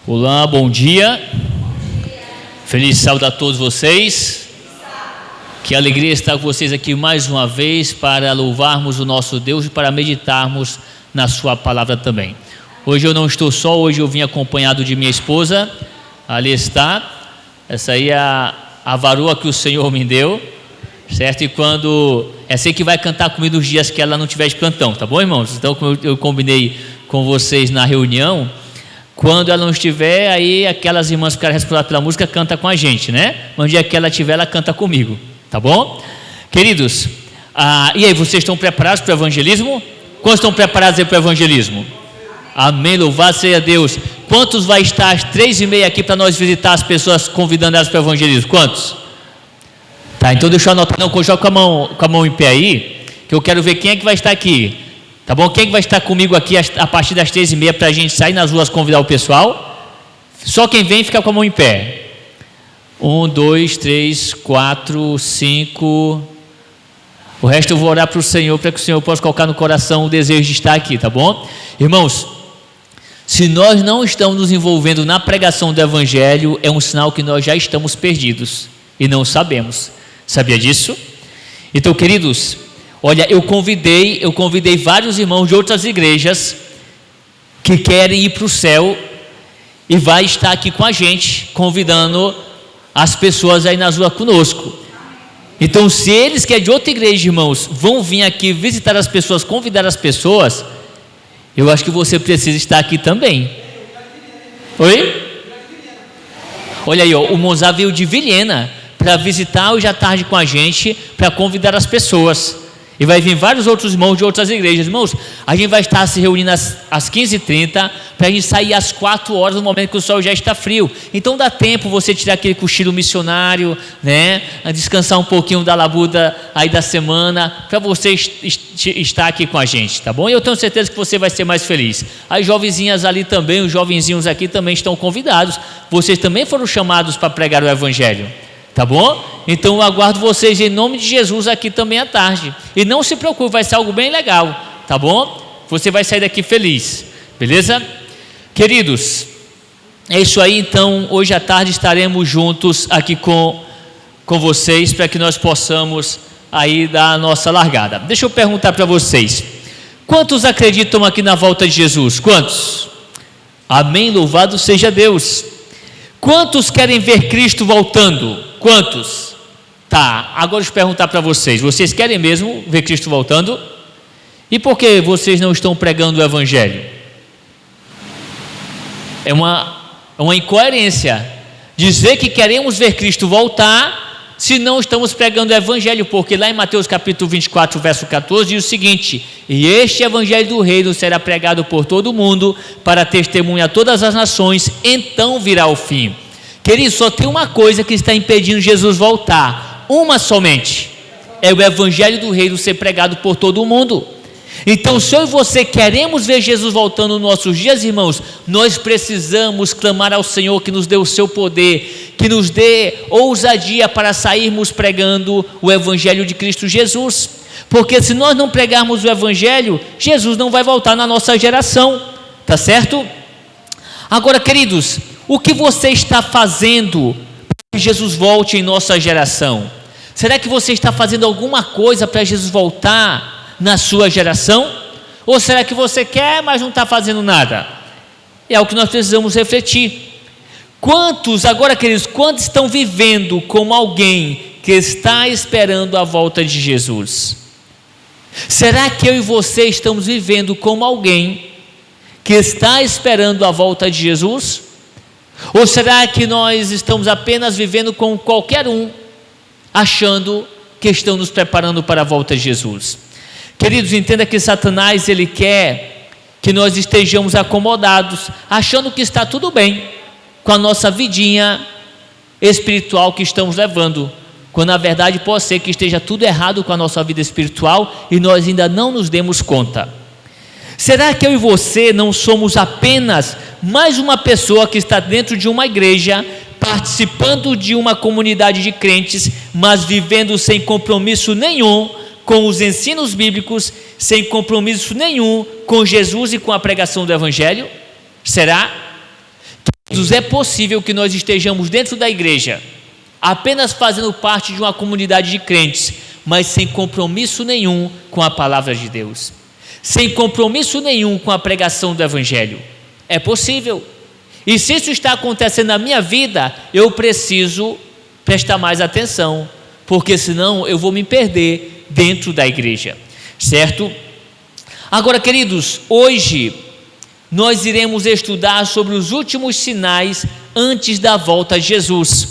Olá, bom dia. Feliz sábado a todos vocês. Que alegria estar com vocês aqui mais uma vez para louvarmos o nosso Deus e para meditarmos na sua palavra também. Hoje eu não estou só, hoje eu vim acompanhado de minha esposa. Ali está. Essa aí é a varoa que o Senhor me deu, certo? E quando essa aí que vai cantar comigo nos dias que ela não tiver de plantão, tá bom, irmãos? Então, como eu combinei com vocês na reunião, quando ela não estiver, aí aquelas irmãs que querem responder pela música canta com a gente, né? Mas no dia que ela estiver, ela canta comigo, tá bom? Queridos, e aí, vocês estão preparados para o evangelismo? Quantos estão preparados aí para o evangelismo? Amém, louvado seja Deus. Quantos vai estar às 3h30 aqui para nós visitar as pessoas, convidando elas para o evangelismo? Quantos? Tá, então deixa eu anotar, não, coloca com a mão em pé aí, que eu quero ver quem é que vai estar aqui. Tá bom? Quem é que vai estar comigo aqui a partir das 3h30 para a gente sair nas ruas convidar o pessoal? Só quem vem fica com a mão em pé. 1, 2, 3, 4, 5. O resto eu vou orar para o Senhor, para que o Senhor possa colocar no coração o desejo de estar aqui, tá bom? Irmãos, se nós não estamos nos envolvendo na pregação do Evangelho, é um sinal que nós já estamos perdidos e não sabemos. Sabia disso? Então, queridos, olha, eu convidei vários irmãos de outras igrejas que querem ir para o céu e vai estar aqui com a gente, convidando as pessoas aí nas ruas conosco. Então, se eles que é de outra igreja, irmãos, vão vir aqui visitar as pessoas, convidar as pessoas, eu acho que você precisa estar aqui também. Oi? Olha aí, ó, o Monzá veio de Vilhena para visitar hoje à tarde com a gente, para convidar as pessoas. E vai vir vários outros irmãos de outras igrejas. Irmãos, a gente vai estar se reunindo às 15h30 para a gente sair às 4h, no momento que o sol já está frio. Então dá tempo você tirar aquele cochilo missionário, né? Descansar um pouquinho da labuta aí da semana, para você estar aqui com a gente, tá bom? E eu tenho certeza que você vai ser mais feliz. As jovenzinhas ali também, os jovenzinhos aqui também estão convidados. Vocês também foram chamados para pregar o Evangelho. Tá bom? Então eu aguardo vocês em nome de Jesus aqui também à tarde. E não se preocupe, vai ser algo bem legal, tá bom? Você vai sair daqui feliz, beleza? Queridos, é isso aí. Então hoje à tarde estaremos juntos aqui com vocês, para que nós possamos aí dar a nossa largada. Deixa eu perguntar para vocês: quantos acreditam aqui na volta de Jesus? Quantos? Amém, louvado seja Deus. Quantos querem ver Cristo voltando? Quantos? Tá, agora deixa eu perguntar para vocês: vocês querem mesmo ver Cristo voltando? E por que vocês não estão pregando o Evangelho? É uma incoerência dizer que queremos ver Cristo voltar se não estamos pregando o Evangelho, porque lá em Mateus capítulo 24, verso 14, diz o seguinte: e este Evangelho do Reino será pregado por todo o mundo para testemunha a todas as nações, então virá o fim. Queridos, só tem uma coisa que está impedindo Jesus voltar, uma somente: é o Evangelho do Reino ser pregado por todo o mundo. Então, se eu e você queremos ver Jesus voltando nos nossos dias, irmãos, nós precisamos clamar ao Senhor que nos dê o seu poder, que nos dê ousadia para sairmos pregando o Evangelho de Cristo Jesus, porque se nós não pregarmos o Evangelho, Jesus não vai voltar na nossa geração, tá certo? Agora, queridos, o que você está fazendo para que Jesus volte em nossa geração? Será que você está fazendo alguma coisa para Jesus voltar na sua geração? Ou será que você quer, mas não está fazendo nada? É o que nós precisamos refletir. Quantos, agora queridos, quantos estão vivendo como alguém que está esperando a volta de Jesus? Será que eu e você estamos vivendo como alguém que está esperando a volta de Jesus? Ou será que nós estamos apenas vivendo como qualquer um, achando que estão nos preparando para a volta de Jesus? Queridos, entenda que Satanás, ele quer que nós estejamos acomodados, achando que está tudo bem com a nossa vidinha espiritual que estamos levando, quando na verdade pode ser que esteja tudo errado com a nossa vida espiritual e nós ainda não nos demos conta. Será que eu e você não somos apenas mais uma pessoa que está dentro de uma igreja, participando de uma comunidade de crentes, mas vivendo sem compromisso nenhum com os ensinos bíblicos, sem compromisso nenhum com Jesus e com a pregação do Evangelho? Será? É possível que nós estejamos dentro da igreja, apenas fazendo parte de uma comunidade de crentes, mas sem compromisso nenhum com a palavra de Deus, sem compromisso nenhum com a pregação do Evangelho. É possível. E se isso está acontecendo na minha vida, eu preciso prestar mais atenção, porque senão eu vou me perder dentro da igreja, certo? Agora, queridos, hoje nós iremos estudar sobre os últimos sinais antes da volta de Jesus.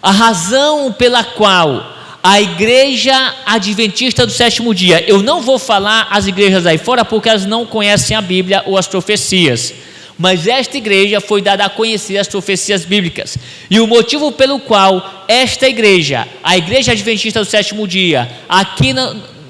A razão pela qual a igreja adventista do sétimo dia, eu não vou falar as igrejas aí fora porque elas não conhecem a Bíblia ou as profecias, mas esta igreja foi dada a conhecer as profecias bíblicas, e o motivo pelo qual esta igreja, a igreja adventista do sétimo dia, aqui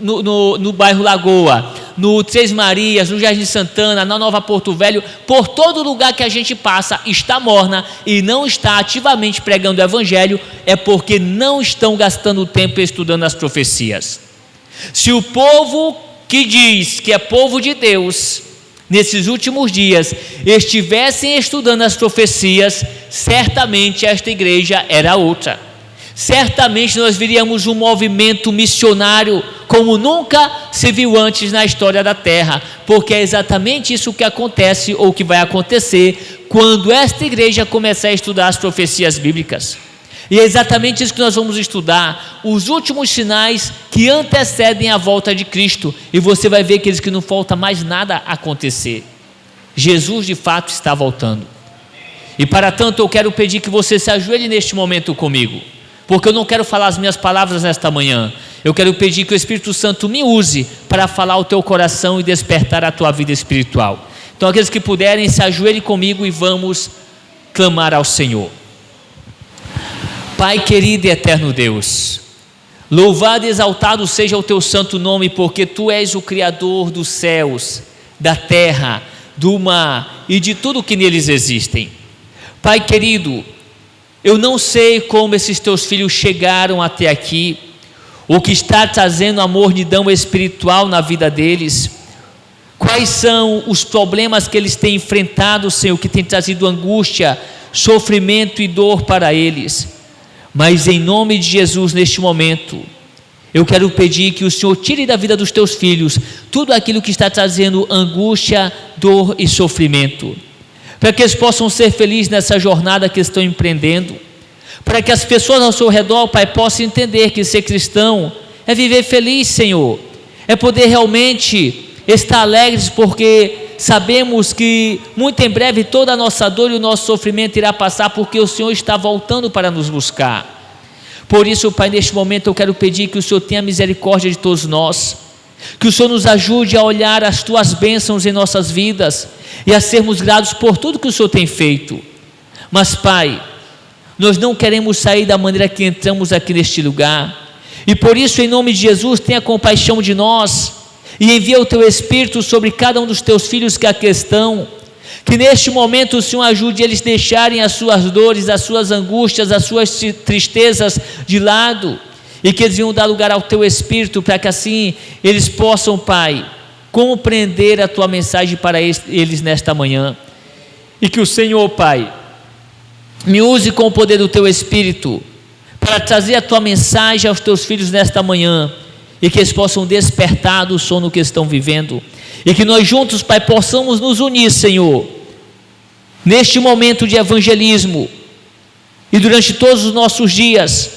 no bairro Lagoa, no Três Marias, no Jardim Santana, na Nova Porto Velho, por todo lugar que a gente passa, está morna e não está ativamente pregando o Evangelho, é porque não estão gastando tempo estudando as profecias. Se o povo que diz que é povo de Deus, nesses últimos dias, estivessem estudando as profecias, certamente esta igreja era outra. Certamente nós veríamos um movimento missionário como nunca se viu antes na história da terra, porque é exatamente isso que acontece ou que vai acontecer quando esta igreja começar a estudar as profecias bíblicas. E é exatamente isso que nós vamos estudar, os últimos sinais que antecedem a volta de Cristo, e você vai ver, queridos, que não falta mais nada acontecer. Jesus de fato está voltando. E para tanto eu quero pedir que você se ajoelhe neste momento comigo, porque eu não quero falar as minhas palavras nesta manhã. Eu quero pedir que o Espírito Santo me use para falar ao teu coração e despertar a tua vida espiritual. Então, aqueles que puderem, se ajoelhem comigo e vamos clamar ao Senhor. Pai querido e eterno Deus, louvado e exaltado seja o teu santo nome, porque tu és o Criador dos céus, da terra, do mar e de tudo que neles existem. Pai querido, eu não sei como esses teus filhos chegaram até aqui, o que está trazendo amornidão espiritual na vida deles, quais são os problemas que eles têm enfrentado, Senhor, que tem trazido angústia, sofrimento e dor para eles. Mas em nome de Jesus, neste momento, eu quero pedir que o Senhor tire da vida dos teus filhos tudo aquilo que está trazendo angústia, dor e sofrimento, para que eles possam ser felizes nessa jornada que estão empreendendo, para que as pessoas ao seu redor, Pai, possam entender que ser cristão é viver feliz, Senhor, é poder realmente estar alegres, porque sabemos que muito em breve toda a nossa dor e o nosso sofrimento irá passar, porque o Senhor está voltando para nos buscar. Por isso, Pai, neste momento eu quero pedir que o Senhor tenha misericórdia de todos nós, que o Senhor nos ajude a olhar as tuas bênçãos em nossas vidas e a sermos gratos por tudo que o Senhor tem feito. Mas, Pai, nós não queremos sair da maneira que entramos aqui neste lugar, e por isso, em nome de Jesus, tenha compaixão de nós e envia o teu Espírito sobre cada um dos teus filhos que aqui estão, que neste momento o Senhor ajude eles a deixarem as suas dores, as suas angústias, as suas tristezas de lado, e que eles venham dar lugar ao teu Espírito, para que assim eles possam, Pai, compreender a tua mensagem para eles nesta manhã, e que o Senhor, Pai, me use com o poder do teu Espírito, para trazer a tua mensagem aos teus filhos nesta manhã, e que eles possam despertar do sono que estão vivendo, e que nós juntos, Pai, possamos nos unir, Senhor, neste momento de evangelismo, e durante todos os nossos dias,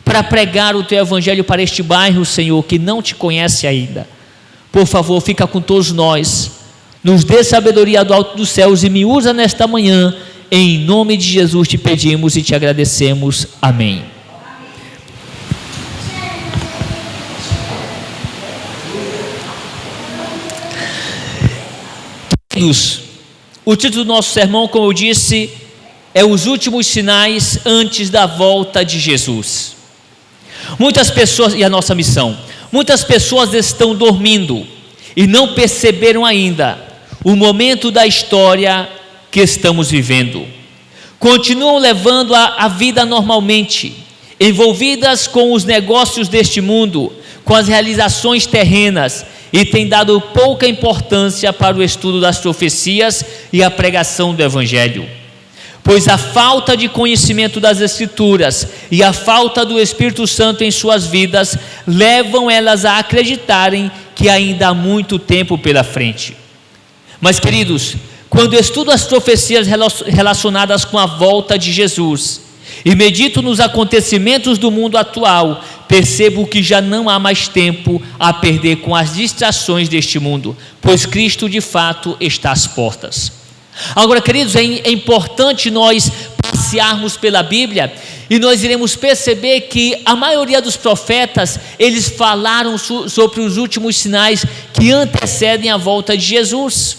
para pregar o teu evangelho para este bairro, Senhor, que não te conhece ainda. Por favor, fica com todos nós, nos dê sabedoria do alto dos céus e me usa nesta manhã, em nome de Jesus te pedimos e te agradecemos, amém. O título do nosso sermão, como eu disse, é os últimos sinais antes da volta de Jesus. Muitas pessoas, e a nossa missão, muitas pessoas estão dormindo e não perceberam ainda o momento da história que estamos vivendo. Continuam levando a vida normalmente, envolvidas com os negócios deste mundo, com as realizações terrenas, e têm dado pouca importância para o estudo das profecias e a pregação do Evangelho. pois a falta de conhecimento das Escrituras e a falta do Espírito Santo em suas vidas levam elas a acreditarem que ainda há muito tempo pela frente. Mas, queridos, quando eu estudo as profecias relacionadas com a volta de Jesus e medito nos acontecimentos do mundo atual, percebo que já não há mais tempo a perder com as distrações deste mundo, pois Cristo de fato está às portas. Agora, queridos, é importante nós passearmos pela Bíblia e nós iremos perceber que a maioria dos profetas, eles falaram sobre os últimos sinais que antecedem a volta de Jesus.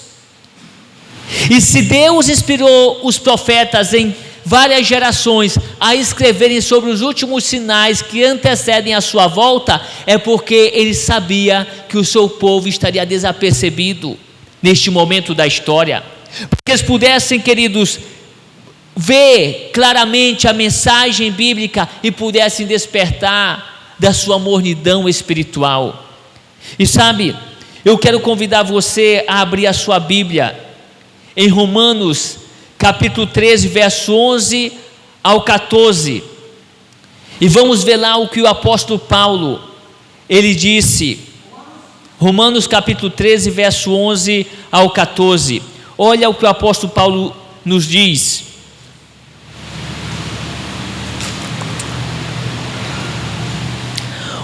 E se Deus inspirou os profetas em várias gerações a escreverem sobre os últimos sinais que antecedem a sua volta, é porque ele sabia que o seu povo estaria desapercebido neste momento da história. Porque eles pudessem, queridos, ver claramente a mensagem bíblica e pudessem despertar da sua mornidão espiritual. E sabe, eu quero convidar você a abrir a sua Bíblia em Romanos capítulo 13, verso 11 ao 14, e vamos ver lá o que o apóstolo Paulo, ele disse. Romanos capítulo 13, verso 11 ao 14, olha o que o apóstolo Paulo nos diz.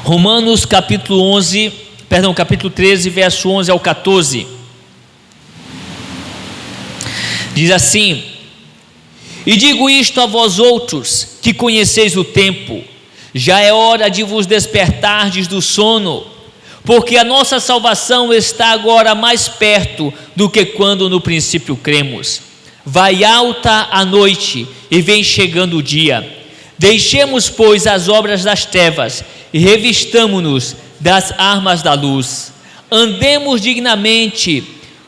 Romanos capítulo 13, verso 11 ao 14, diz assim: e digo isto a vós outros, que conheceis o tempo, já é hora de vos despertardes do sono, porque a nossa salvação está agora mais perto do que quando no princípio cremos. Vai alta a noite e vem chegando o dia. Deixemos, pois, as obras das trevas e revistamo-nos das armas da luz. Andemos dignamente,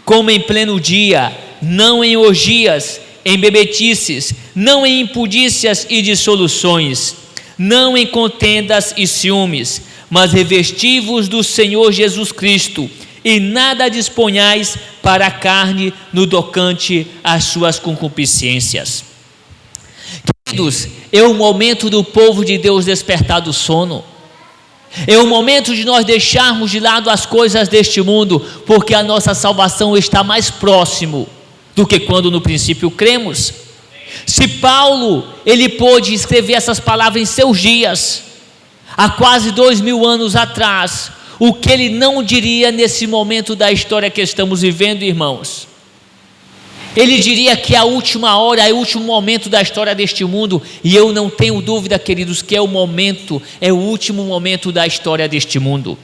como em pleno dia, não em orgias, em bebetices, não em impudícias e dissoluções, não em contendas e ciúmes, mas revesti-vos do Senhor Jesus Cristo, e nada disponhais para a carne no tocante às suas concupiscências. Queridos, é o momento do povo de Deus despertar do sono. É o momento de nós deixarmos de lado as coisas deste mundo, porque a nossa salvação está mais próximo do que quando no princípio cremos. Se Paulo, ele pôde escrever essas palavras em seus dias, há quase 2000 anos atrás, o que ele não diria nesse momento da história que estamos vivendo, irmãos? Ele diria que a última hora, é o último momento da história deste mundo, e eu não tenho dúvida, queridos, que é o último momento da história deste mundo.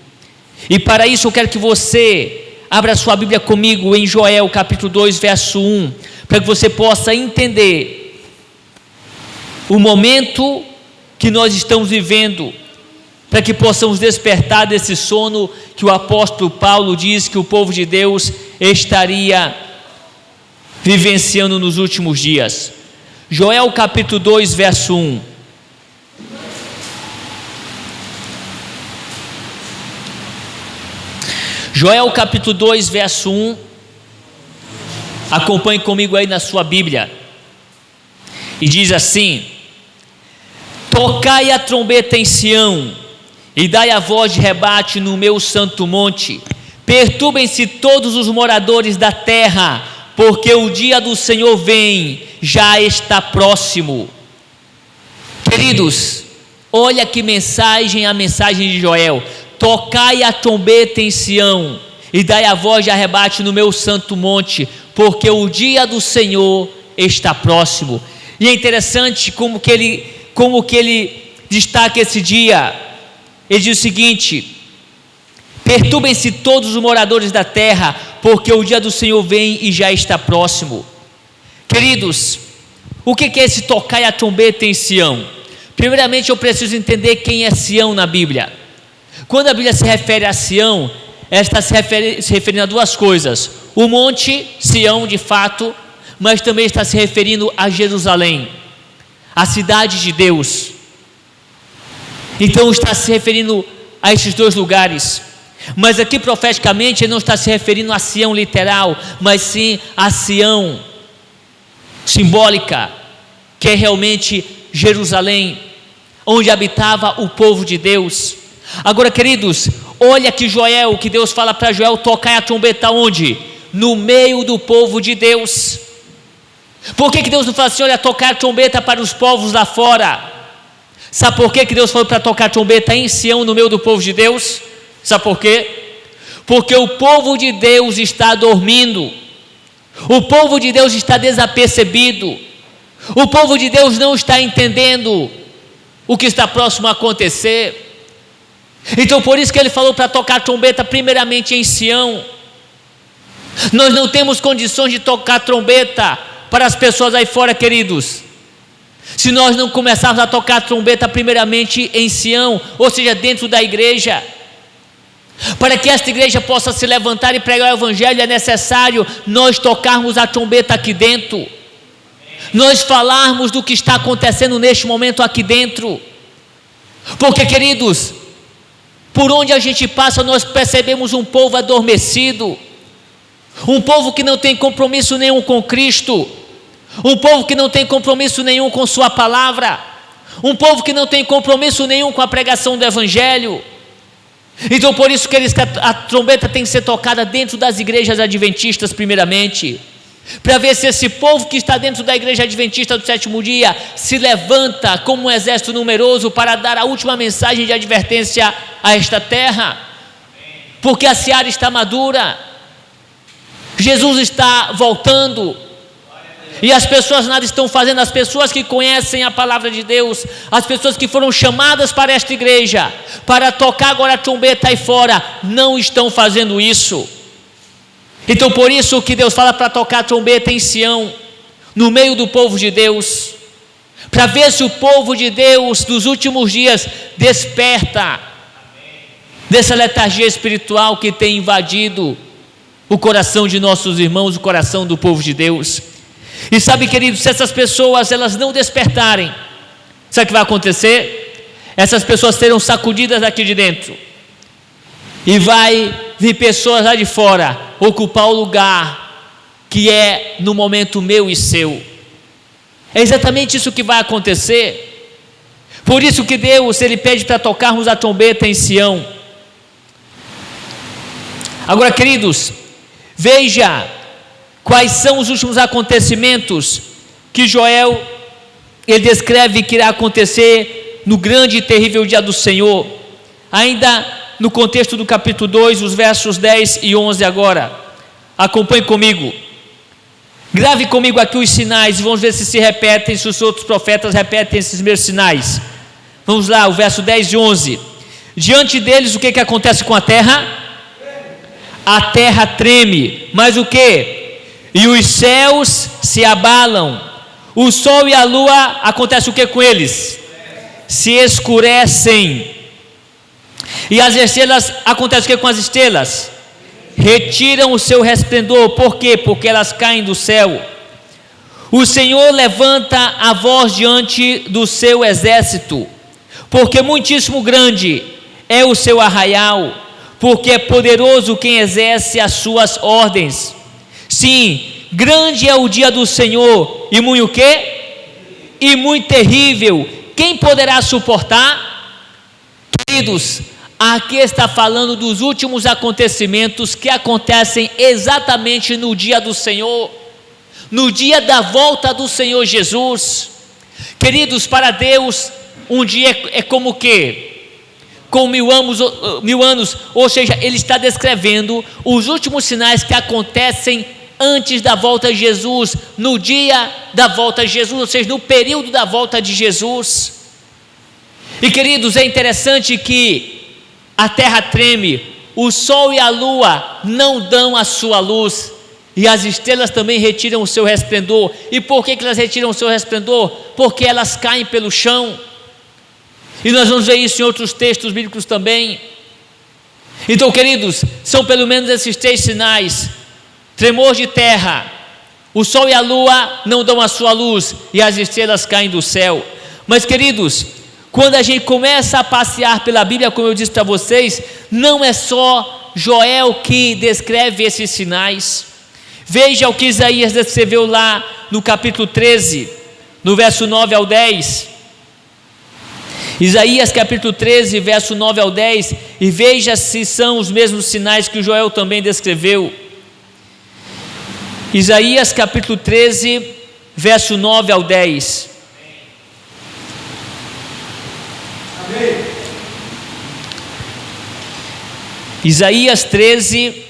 E para isso eu quero que você abra sua Bíblia comigo em Joel capítulo 2, verso 1, para que você possa entender o momento que nós estamos vivendo, para que possamos despertar desse sono que o apóstolo Paulo diz que o povo de Deus estaria vivenciando nos últimos dias. Joel capítulo 2, verso 1. Joel capítulo 2, verso 1. Acompanhe comigo aí na sua Bíblia. E diz assim: tocai a trombeta em Sião, e dai a voz de rebate no meu santo monte. Perturbem-se todos os moradores da terra, porque o dia do Senhor vem, já está próximo. Queridos, olha que mensagem, a mensagem de Joel: tocai a trombeta em Sião, e dai a voz de arrebate no meu santo monte, porque o dia do Senhor está próximo. E é interessante como que ele destaca esse dia. Ele diz o seguinte: perturbem-se todos os moradores da terra, porque o dia do Senhor vem e já está próximo. Queridos, o que é esse tocar a trombeta em Sião? Primeiramente eu preciso entender quem é Sião na Bíblia. Quando a Bíblia se refere a Sião, ela está se referindo a duas coisas: o monte Sião de fato, mas também está se referindo a Jerusalém, a cidade de Deus. Então está se referindo a esses dois lugares. Mas aqui profeticamente ele não está se referindo a Sião literal, mas sim a Sião simbólica, que é realmente Jerusalém, onde habitava o povo de Deus. Agora, queridos, olha que Joel, que Deus fala para Joel tocar a trombeta onde? No meio do povo de Deus. Por que Deus não fala assim, olha, tocar a trombeta para os povos lá fora? Sabe por que Deus falou para tocar a trombeta em Sião, no meio do povo de Deus? Sabe por quê? Porque o povo de Deus está dormindo, o povo de Deus está desapercebido, o povo de Deus não está entendendo o que está próximo a acontecer. Então por isso que ele falou para tocar a trombeta primeiramente em Sião. Nós não temos condições de tocar a trombeta para as pessoas aí fora, queridos, se nós não começarmos a tocar a trombeta primeiramente em Sião, ou seja, dentro da igreja. Para que esta igreja possa se levantar e pregar o evangelho, é necessário nós tocarmos a trombeta aqui dentro, nós falarmos do que está acontecendo neste momento aqui dentro, porque, queridos, por onde a gente passa nós percebemos um povo adormecido, um povo que não tem compromisso nenhum com Cristo, um povo que não tem compromisso nenhum com sua palavra, um povo que não tem compromisso nenhum com a pregação do evangelho. Então por isso que a trombeta tem que ser tocada dentro das igrejas adventistas primeiramente, para ver se esse povo que está dentro da igreja adventista do sétimo dia se levanta como um exército numeroso para dar a última mensagem de advertência a esta terra, porque a seara está madura, Jesus está voltando, e as pessoas nada estão fazendo. As pessoas que conhecem a palavra de Deus, as pessoas que foram chamadas para esta igreja, para tocar agora a trombeta aí fora, não estão fazendo isso. Então por isso que Deus fala para tocar a trombeta em Sião, no meio do povo de Deus, para ver se o povo de Deus dos últimos dias desperta dessa letargia espiritual que tem invadido o coração de nossos irmãos, o coração do povo de Deus. E sabe, queridos, se essas pessoas elas não despertarem, sabe o que vai acontecer? Essas pessoas serão sacudidas daqui de dentro, e vai vir pessoas lá de fora ocupar o lugar que é no momento meu e seu. É exatamente isso que vai acontecer. Por isso que Deus, Ele pede para tocarmos a trombeta em Sião. Agora, queridos, veja quais são os últimos acontecimentos que Joel ele descreve que irá acontecer no grande e terrível dia do Senhor, ainda no contexto do capítulo 2, os versos 10 e 11 agora. Acompanhe comigo, grave comigo aqui os sinais e vamos ver se repetem, se os outros profetas repetem esses mesmos sinais. Vamos lá, o verso 10 e 11. Diante deles o que acontece com a terra? A terra treme, mas o que? E os céus se abalam, o sol e a lua, acontece o que com eles? Se escurecem. E as estrelas, acontece o que com as estrelas? Retiram o seu resplendor. Por quê? Porque elas caem do céu. O Senhor levanta a voz diante do seu exército, porque muitíssimo grande é o seu arraial, porque é poderoso quem exerce as suas ordens. Sim, grande é o dia do Senhor, e muito o quê? E muito terrível. Quem poderá suportar? Queridos, aqui está falando dos últimos acontecimentos que acontecem exatamente no dia do Senhor, no dia da volta do Senhor Jesus. Queridos, para Deus, um dia é como o quê? Com 1000 anos, ou seja, Ele está descrevendo os últimos sinais que acontecem antes da volta de Jesus, no dia da volta de Jesus, ou seja, no período da volta de Jesus. E queridos, é interessante que a terra treme, o sol e a lua não dão a sua luz, e as estrelas também retiram o seu resplendor. E por que elas retiram o seu resplendor? Porque elas caem pelo chão, e nós vamos ver isso em outros textos bíblicos também. Então, queridos, são pelo menos esses 3 sinais: tremor de terra, o sol e a lua não dão a sua luz, e as estrelas caem do céu. Mas, queridos, quando a gente começa a passear pela Bíblia, como eu disse para vocês, não é só Joel que descreve esses sinais. Veja o que Isaías descreveu lá no capítulo 13, no verso 9 ao 10. Isaías capítulo 13, verso 9 ao 10, e veja se são os mesmos sinais que Joel também descreveu. Isaías capítulo 13, verso 9 ao 10. Amém. Isaías 13,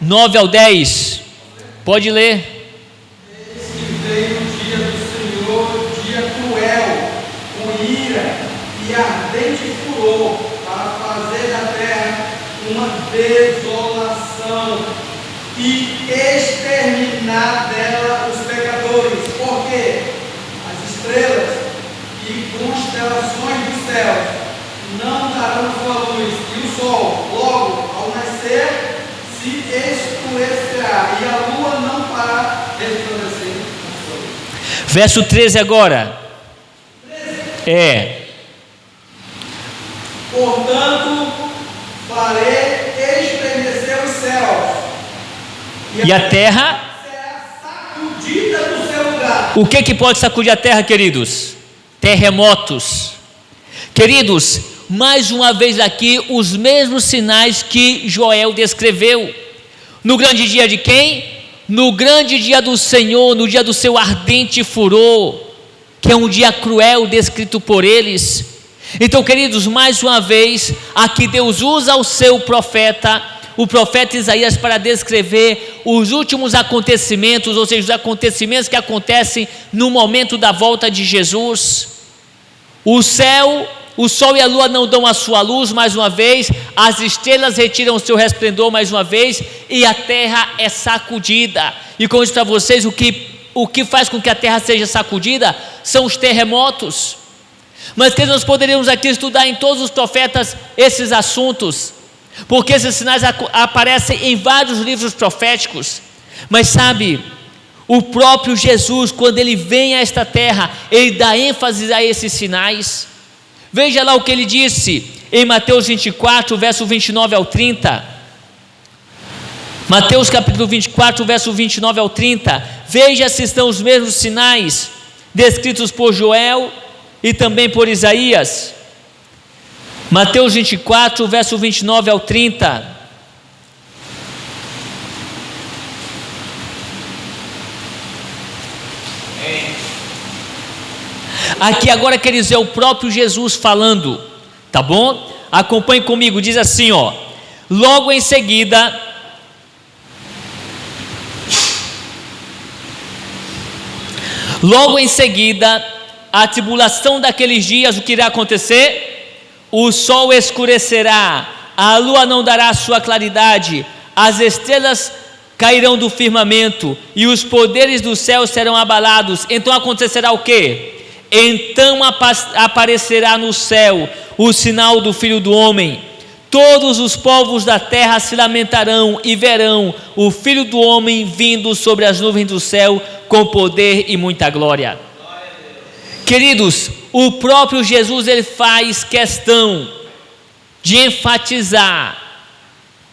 9 ao 10. Pode ler. Eis que vem o dia do Senhor, dia cruel, com ira e ardente furor, para fazer da terra uma desolação e exterminar dela os pecadores, porque as estrelas e constelações do céu não darão sua luz, e o sol, logo ao nascer, se escurecerá, e a lua não para resplandecer. Verso 13 agora. 13. Portanto, farei estremecer os céus, e a terra será sacudida do seu lugar. O que pode sacudir a terra, queridos? Terremotos. Queridos, mais uma vez aqui os mesmos sinais que Joel descreveu. No grande dia de quem? No grande dia do Senhor, no dia do seu ardente furor, que é um dia cruel descrito por eles. Então, queridos, mais uma vez aqui Deus usa o seu profeta, o profeta Isaías, para descrever os últimos acontecimentos, ou seja, os acontecimentos que acontecem no momento da volta de Jesus. O sol e a lua não dão a sua luz mais uma vez, as estrelas retiram o seu resplendor mais uma vez, e a terra é sacudida. E como eu disse para vocês, o que faz com que a terra seja sacudida são os terremotos. Mas que nós poderíamos aqui estudar em todos os profetas esses assuntos, porque esses sinais aparecem em vários livros proféticos. Mas sabe, o próprio Jesus, quando ele vem a esta terra, ele dá ênfase a esses sinais. Veja lá o que ele disse em Mateus 24, verso 29 ao 30. Mateus capítulo 24, verso 29 ao 30. Veja se estão os mesmos sinais descritos por Joel e também por Isaías. Mateus 24, verso 29 ao 30. Aqui agora, queridos, é o próprio Jesus falando, tá bom? Acompanhe comigo, diz assim, ó: logo em seguida, a tribulação daqueles dias, o que irá acontecer? O sol escurecerá, a lua não dará sua claridade, as estrelas cairão do firmamento e os poderes do céu serão abalados. Então acontecerá o quê? Então aparecerá no céu o sinal do Filho do Homem. Todos os povos da terra se lamentarão e verão o Filho do Homem vindo sobre as nuvens do céu com poder e muita glória. Queridos, o próprio Jesus, ele faz questão de enfatizar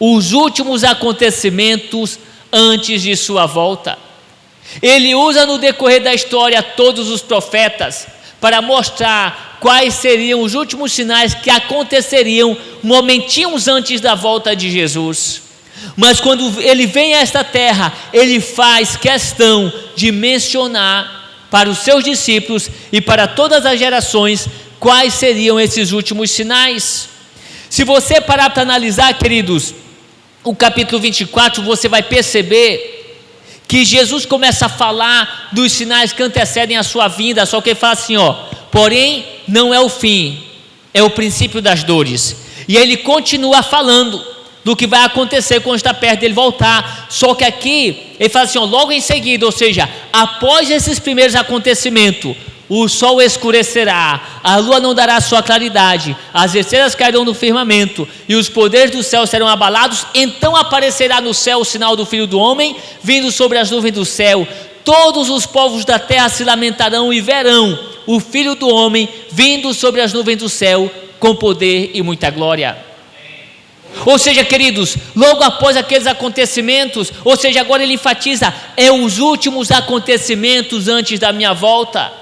os últimos acontecimentos antes de sua volta. Ele usa no decorrer da história todos os profetas para mostrar quais seriam os últimos sinais que aconteceriam momentinhos antes da volta de Jesus. Mas quando ele vem a esta terra, ele faz questão de mencionar para os seus discípulos e para todas as gerações quais seriam esses últimos sinais. Se você parar para analisar, queridos, o capítulo 24, você vai perceber que Jesus começa a falar dos sinais que antecedem a sua vinda, só que ele fala assim, ó: porém não é o fim, é o princípio das dores. E ele continua falando do que vai acontecer quando está perto dele voltar, só que aqui ele fala assim, ó, logo em seguida, ou seja, após esses primeiros acontecimentos, o sol escurecerá, a lua não dará sua claridade, as estrelas cairão no firmamento e os poderes do céu serão abalados. Então aparecerá no céu o sinal do Filho do Homem vindo sobre as nuvens do céu. Todos os povos da terra se lamentarão e verão o Filho do Homem vindo sobre as nuvens do céu com poder e muita glória. Ou seja, queridos, logo após aqueles acontecimentos, ou seja, agora ele enfatiza, é os últimos acontecimentos antes da minha volta.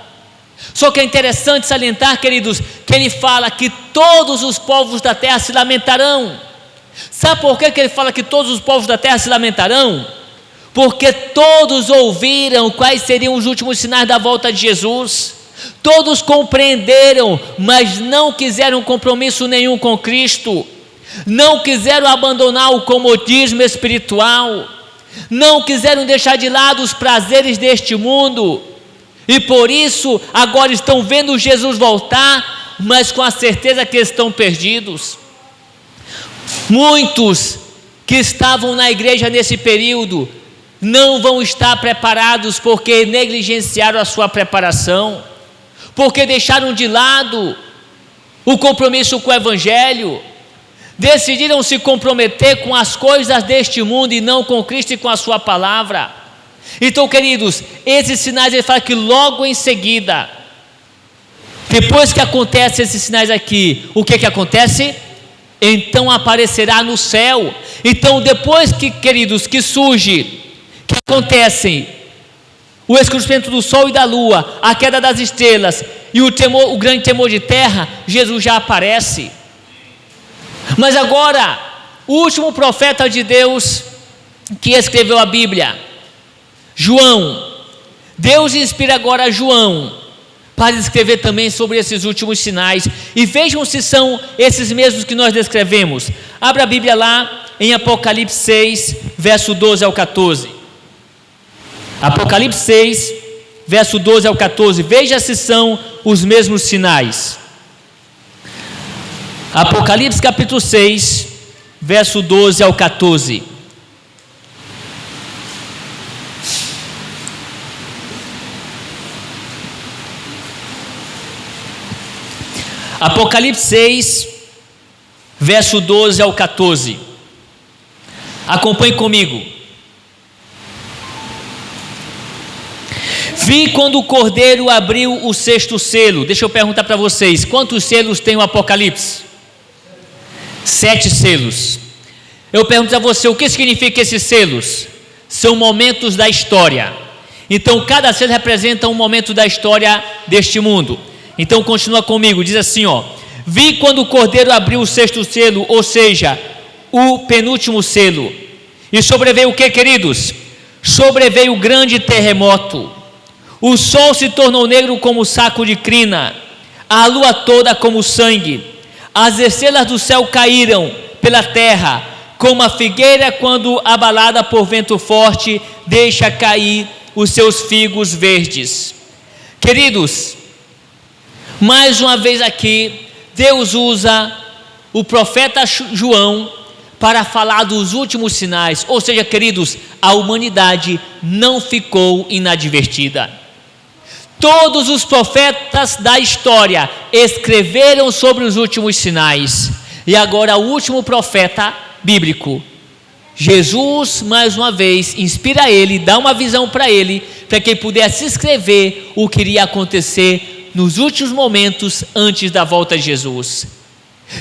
Só que é interessante salientar, queridos, que ele fala que todos os povos da terra se lamentarão. Sabe por que ele fala que todos os povos da terra se lamentarão? Porque todos ouviram quais seriam os últimos sinais da volta de Jesus. Todos compreenderam, mas não quiseram compromisso nenhum com Cristo. Não quiseram abandonar o comodismo espiritual. Não quiseram deixar de lado os prazeres deste mundo. E por isso agora estão vendo Jesus voltar, mas com a certeza que estão perdidos. Muitos que estavam na igreja nesse período não vão estar preparados porque negligenciaram a sua preparação, porque deixaram de lado o compromisso com o Evangelho, decidiram se comprometer com as coisas deste mundo e não com Cristo e com a sua palavra. Então, queridos, esses sinais ele fala que logo em seguida, depois que acontecem esses sinais aqui, o que acontece? Então aparecerá no céu. Então depois que, queridos, que surge, que acontecem o escurecimento do sol e da lua, a queda das estrelas e o grande temor de terra, Jesus já aparece. Mas agora, o último profeta de Deus que escreveu a Bíblia, João, Deus inspira agora João para escrever também sobre esses últimos sinais, e vejam se são esses mesmos que nós descrevemos. Abra a Bíblia lá em Apocalipse 6, verso 12 ao 14. Apocalipse 6, verso 12 ao 14, veja se são os mesmos sinais. Apocalipse capítulo 6, verso 12 ao 14. Apocalipse 6, verso 12 ao 14. Acompanhe comigo. Vi quando o Cordeiro abriu o sexto selo. Deixa eu perguntar para vocês, quantos selos tem o Apocalipse? 7 selos. Eu pergunto a você, o que significa esses selos? São momentos da história. Então cada selo representa um momento da história deste mundo. Então continua comigo, diz assim, vi quando o Cordeiro abriu o sexto selo, ou seja, o penúltimo selo, e sobreveio o que, queridos? Sobreveio o grande terremoto. O sol se tornou negro como saco de crina, a lua toda como sangue, as estrelas do céu caíram pela terra, como a figueira quando abalada por vento forte deixa cair os seus figos verdes. Queridos, mais uma vez aqui, Deus usa o profeta João para falar dos últimos sinais. Ou seja, queridos, a humanidade não ficou inadvertida. Todos os profetas da história escreveram sobre os últimos sinais. E agora o último profeta bíblico, Jesus, mais uma vez, inspira ele, dá uma visão para ele, para que ele pudesse escrever o que iria acontecer nos últimos momentos antes da volta de Jesus.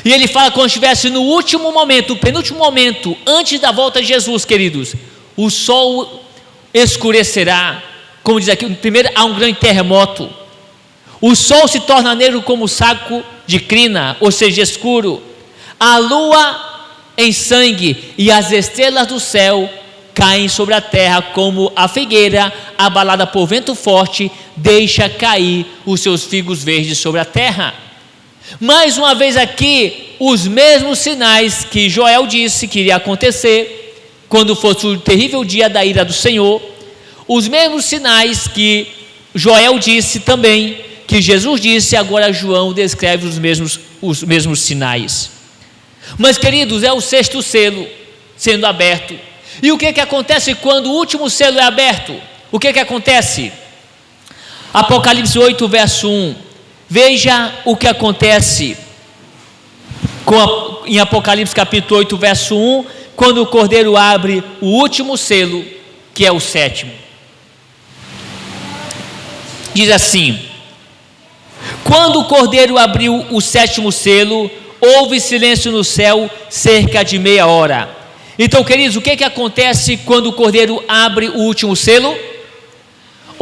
E ele fala quando estivesse no último momento, o penúltimo momento, antes da volta de Jesus, queridos, o sol escurecerá, como diz aqui, primeiro há um grande terremoto, o sol se torna negro como saco de crina, ou seja, escuro, a lua em sangue e as estrelas do céu caem sobre a terra como a figueira abalada por vento forte deixa cair os seus figos verdes sobre a terra. Mais uma vez aqui, os mesmos sinais que Joel disse que iria acontecer quando fosse o terrível dia da ira do Senhor, os mesmos sinais que Joel disse também, que Jesus disse, agora João descreve os mesmos sinais. Mas, queridos, é o sexto selo sendo aberto. E o que acontece quando o último selo é aberto? O que acontece? Apocalipse 8, verso 1. Veja o que acontece em Apocalipse capítulo 8, verso 1, quando o Cordeiro abre o último selo, que é o sétimo. Diz assim: quando o Cordeiro abriu o sétimo selo, houve silêncio no céu cerca de meia hora. Então, queridos, o que acontece quando o Cordeiro abre o último selo?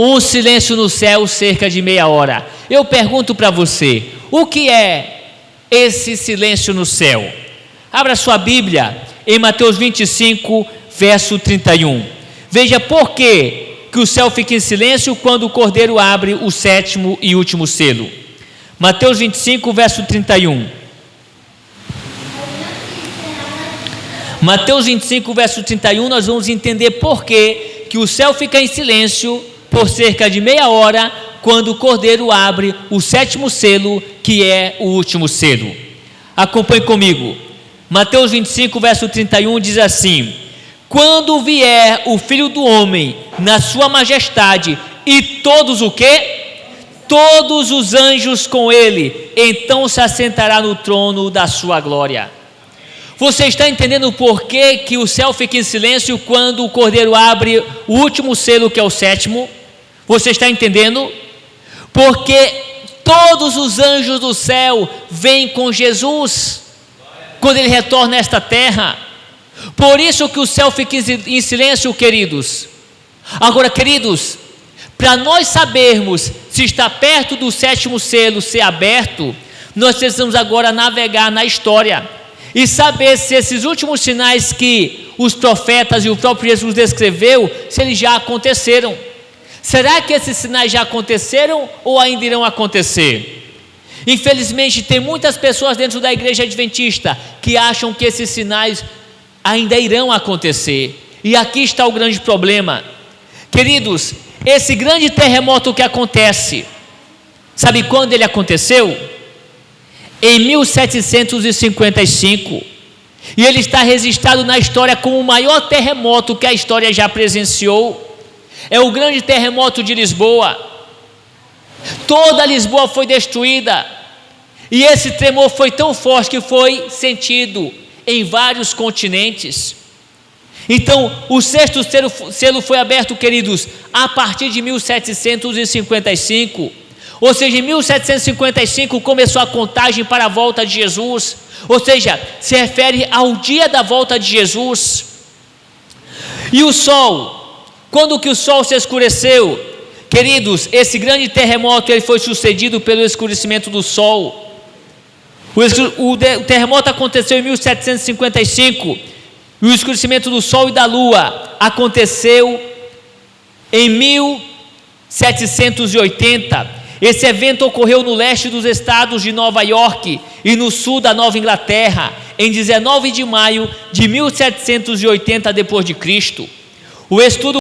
Um silêncio no céu, cerca de meia hora. Eu pergunto para você, o que é esse silêncio no céu? Abra sua Bíblia em Mateus 25, verso 31. Veja por que o céu fica em silêncio quando o Cordeiro abre o sétimo e último selo. Mateus 25, verso 31. Mateus 25, verso 31, nós vamos entender por que o céu fica em silêncio por cerca de meia hora quando o Cordeiro abre o sétimo selo, que é o último selo. Acompanhe comigo. Mateus 25, verso 31 diz assim: quando vier o Filho do Homem na sua majestade e todos o quê? Todos os anjos com ele, então se assentará no trono da sua glória. Você está entendendo o porquê que o céu fica em silêncio quando o Cordeiro abre o último selo, que é o sétimo? Você está entendendo? Porque todos os anjos do céu vêm com Jesus quando ele retorna a esta terra. Por isso que o céu fica em silêncio, queridos. Agora, queridos, para nós sabermos se está perto do sétimo selo ser aberto, nós precisamos agora navegar na história e saber se esses últimos sinais que os profetas e o próprio Jesus descreveu, se eles já aconteceram. Será que esses sinais já aconteceram ou ainda irão acontecer? Infelizmente, tem muitas pessoas dentro da igreja adventista que acham que esses sinais ainda irão acontecer. E aqui está o grande problema. Queridos, esse grande terremoto que acontece, sabe quando ele aconteceu? Em 1755. E ele está registrado na história como o maior terremoto que a história já presenciou. É o grande terremoto de Lisboa. Toda Lisboa foi destruída. E esse tremor foi tão forte que foi sentido em vários continentes. Então, o sexto selo foi aberto, queridos, a partir de 1755. Ou seja, em 1755 começou a contagem para a volta de Jesus. Ou seja, se refere ao dia da volta de Jesus. E o sol, quando que o sol se escureceu? Queridos, esse grande terremoto ele foi sucedido pelo escurecimento do sol. O terremoto aconteceu em 1755. E o escurecimento do sol e da lua aconteceu em 1780. Esse evento ocorreu no leste dos estados de Nova York e no sul da Nova Inglaterra, em 19 de maio de 1780 d.C. O estudo